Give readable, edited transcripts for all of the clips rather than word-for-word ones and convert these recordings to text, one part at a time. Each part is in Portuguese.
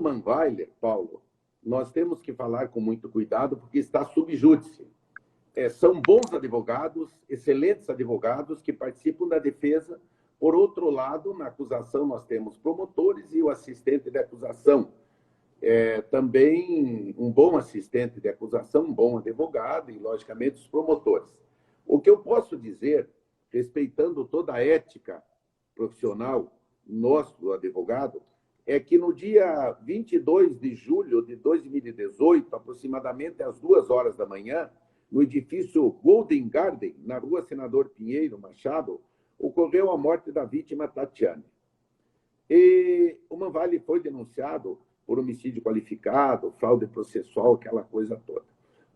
caso Manweiler, Paulo, nós temos que falar com muito cuidado, porque está sub júdice. São bons advogados, excelentes advogados que participam da defesa. Por outro lado, na acusação nós temos promotores e o assistente de acusação. Também um bom assistente de acusação, um bom advogado e, logicamente, os promotores. O que eu posso dizer, respeitando toda a ética profissional nosso, do advogado, é que no dia 22 de julho de 2018, aproximadamente às 2h da manhã, no edifício Golden Garden, na rua Senador Pinheiro Machado, ocorreu a morte da vítima Tatiane. E o Manweiler foi denunciado por homicídio qualificado, fraude processual, aquela coisa toda.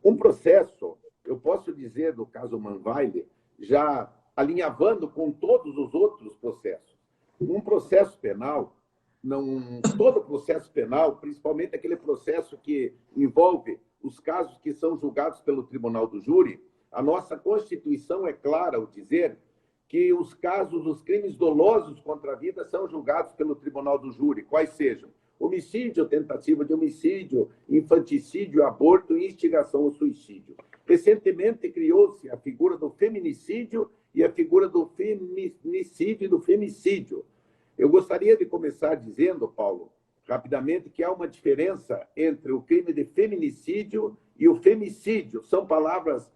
Um processo, eu posso dizer do caso Manweiler, já alinhavando com todos os outros processos. Um processo penal, todo processo penal, principalmente aquele processo que envolve os casos que são julgados pelo Tribunal do Júri, a nossa Constituição é clara ao dizer que os casos, os crimes dolosos contra a vida são julgados pelo Tribunal do Júri, quais sejam homicídio, tentativa de homicídio, infanticídio, aborto e instigação ao suicídio. Recentemente criou-se a figura do feminicídio e a figura do feminicídio e do femicídio. Eu gostaria de começar dizendo, Paulo, rapidamente, que há uma diferença entre o crime de feminicídio e o femicídio. São palavras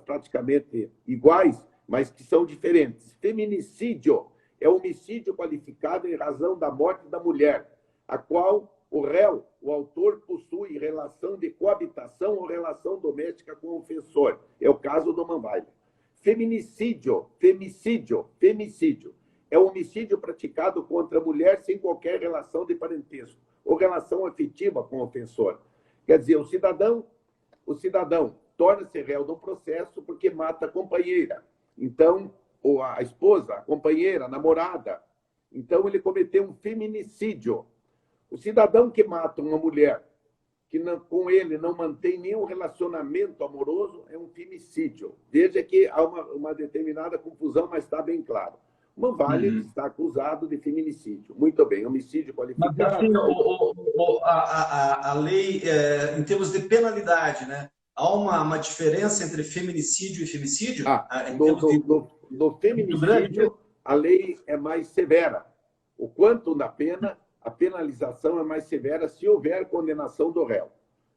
praticamente iguais, mas que são diferentes. Feminicídio é homicídio qualificado em razão da morte da mulher, a qual o réu, o autor, possui relação de coabitação ou relação doméstica com o ofensor. É o caso do Manweiler. Femicídio é o homicídio praticado contra a mulher sem qualquer relação de parentesco ou relação afetiva com o ofensor. Quer dizer, o cidadão torna-se réu de um processo porque mata a companheira. Então, ou a esposa, a companheira, a namorada. Então, ele cometeu um feminicídio. O cidadão que mata uma mulher que com ele não mantém nenhum relacionamento amoroso é um femicídio. Veja que há uma determinada confusão, mas está bem claro. Manweiler está acusado de feminicídio. Muito bem, homicídio qualificado. Mas assim, a lei, em termos de penalidade, né? Há uma diferença entre feminicídio e femicídio? No feminicídio, a lei é mais severa. O quanto na pena, a penalização é mais severa se houver condenação do réu.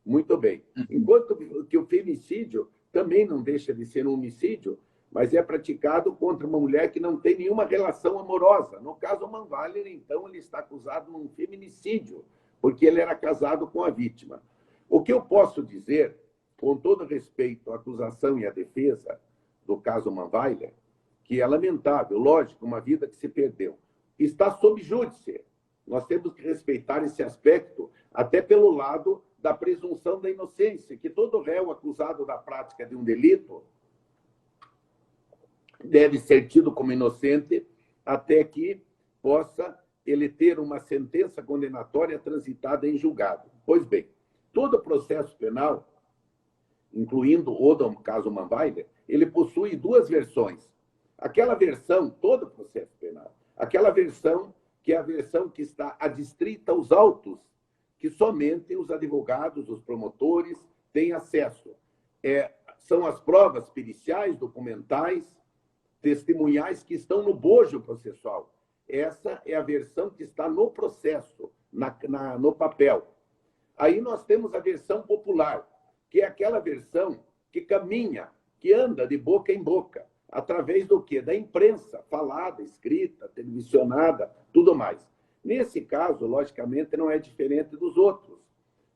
Muito bem. Enquanto que o femicídio também não deixa de ser um homicídio, mas é praticado contra uma mulher que não tem nenhuma relação amorosa. No caso Manweiler, então, ele está acusado de um feminicídio, porque ele era casado com a vítima. O que eu posso dizer, com todo respeito à acusação e à defesa do caso Manweiler, que é lamentável, lógico, uma vida que se perdeu, está sob júdice. Nós temos que respeitar esse aspecto, até pelo lado da presunção da inocência, que todo réu acusado da prática de um delito deve ser tido como inocente até que possa ele ter uma sentença condenatória transitada em julgado. Pois bem, todo processo penal, incluindo o do caso Manweiler, ele possui duas versões. Aquela versão, todo processo penal, aquela versão que é a versão que está adstrita aos autos, que somente os advogados, os promotores têm acesso. São as provas periciais, documentais, testemunhais que estão no bojo processual. Essa é a versão que está no processo, no papel. Aí nós temos a versão popular, que é aquela versão que caminha, que anda de boca em boca, através do quê? Da imprensa, falada, escrita, televisionada, tudo mais. Nesse caso, logicamente, não é diferente dos outros.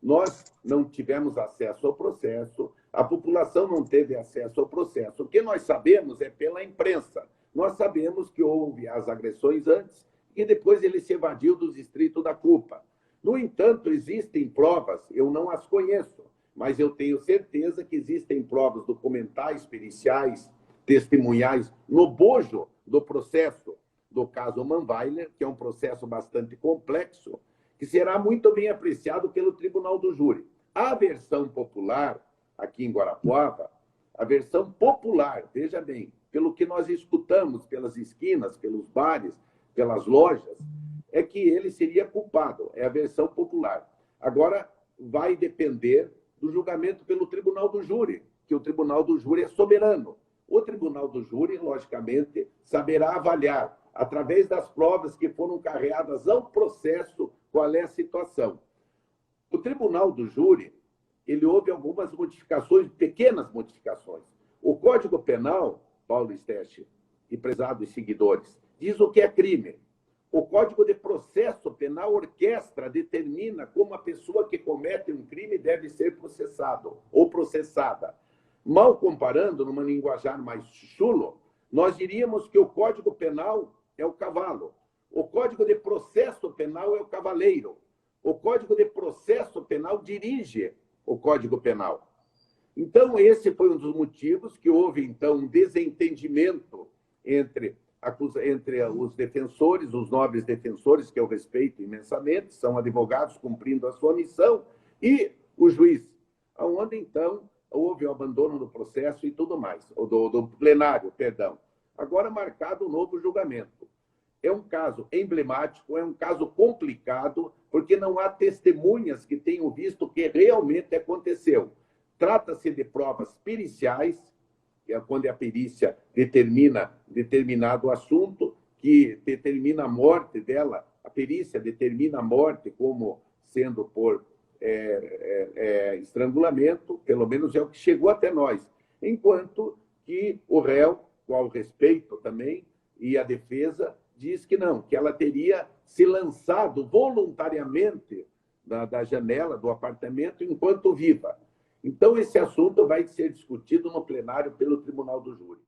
Nós não tivemos acesso ao processo, a população não teve acesso ao processo. O que nós sabemos é pela imprensa. Nós sabemos que houve as agressões antes e depois ele se evadiu dos distritos da culpa. No entanto, existem provas, eu não as conheço, mas eu tenho certeza que existem provas documentais, periciais, testemunhais, no bojo do processo do caso Manweiler, que é um processo bastante complexo, que será muito bem apreciado pelo Tribunal do Júri. A versão popular, aqui em Guarapuava, a versão popular, veja bem, pelo que nós escutamos pelas esquinas, pelos bares, pelas lojas, é que ele seria culpado, é a versão popular. Agora, vai depender do julgamento pelo tribunal do júri, que o tribunal do júri é soberano. O tribunal do júri, logicamente, saberá avaliar, através das provas que foram carreadas ao processo, qual é a situação. O tribunal do júri, ele houve algumas modificações, pequenas modificações. O Código Penal, Paulo Stech e prezados seguidores, diz o que é crime. O Código de Processo Penal orquestra, determina como a pessoa que comete um crime deve ser processado ou processada. Mal comparando, numa linguajar mais chulo, nós diríamos que o Código Penal é o cavalo, o Código de Processo Penal é o cavaleiro, o Código de Processo Penal dirige o Código Penal. Então, esse foi um dos motivos que houve, então, um desentendimento entre os defensores, os nobres defensores, que eu respeito imensamente, são advogados cumprindo a sua missão, e o juiz, onde, então, houve o abandono do processo e tudo mais, do plenário, perdão. Agora marcado um novo julgamento. É um caso emblemático, é um caso complicado, porque não há testemunhas que tenham visto o que realmente aconteceu. Trata-se de provas periciais, que é quando a perícia determina determinado assunto, que determina a morte dela, a perícia determina a morte como sendo por estrangulamento, pelo menos é o que chegou até nós, enquanto que o réu, qual respeito também, e a defesa, diz que não, que ela teria se lançado voluntariamente da janela do apartamento enquanto viva. Então, esse assunto vai ser discutido no plenário pelo Tribunal do Júri.